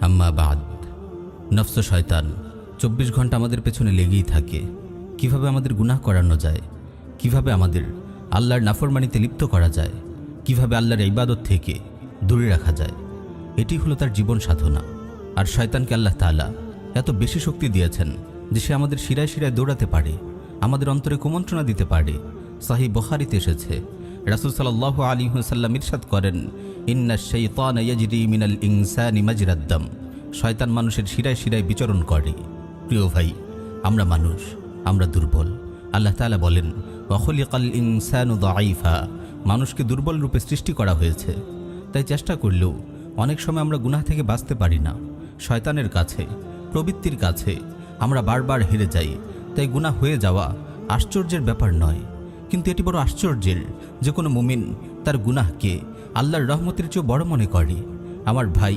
আম্মা বাদ। নফস শয়তান 24 ঘন্টা আমাদের পেছনে লেগেই থাকে। কিভাবে আমাদের গুনাহ করানো যায়, কিভাবে আমাদের আল্লাহর নাফরমানিতে লিপ্ত করা যায়, কিভাবে আল্লাহর ইবাদত থেকে দূরে রাখা যায়, এটি হলো তার জীবন সাধনা। আর শয়তানকে আল্লাহ তাআলা এত বেশি শক্তি দিয়েছেন যে সে আমাদের শিরায় শিরায় দৌড়াতে পারে, আমাদের অন্তরে কুমন্ত্রণা দিতে পারে। সহিহ বুখারীতে এসেছে, রাসূল সাল্লাল্লাহু আলাইহি ওয়াসাল্লাম ইরশাদ করেন, ইন্নাশ শাইতানা ইয়াজরি মিনাল ইনসানি মাজরাদ দাম। শয়তান মানুষের শিরায় শিরায় বিচরণ করে। প্রিয় ভাই, আমরা মানুষ, আমরা দুর্বল। আল্লাহ তাআলা বলেন, ওয়া খুলিকাল ইনসানু দাঈফা। মানুষকে দুর্বল রূপে সৃষ্টি করা হয়েছে। তাই চেষ্টা করলেও অনেক সময় আমরা গুনাহ থেকে বাঁচতে পারি না। শয়তানের কাছে, প্রবৃত্তির কাছে আমরা বারবার হেরে যাই। তাই গুনাহ হয়ে যাওয়া আশ্চর্যের ব্যাপার নয়, কিন্তু এটি বড় আশ্চর্যের যে কোনো মুমিন তার গুনাহকে আল্লাহর রহমতের চেয়ে বড় মনে করে। আমার ভাই,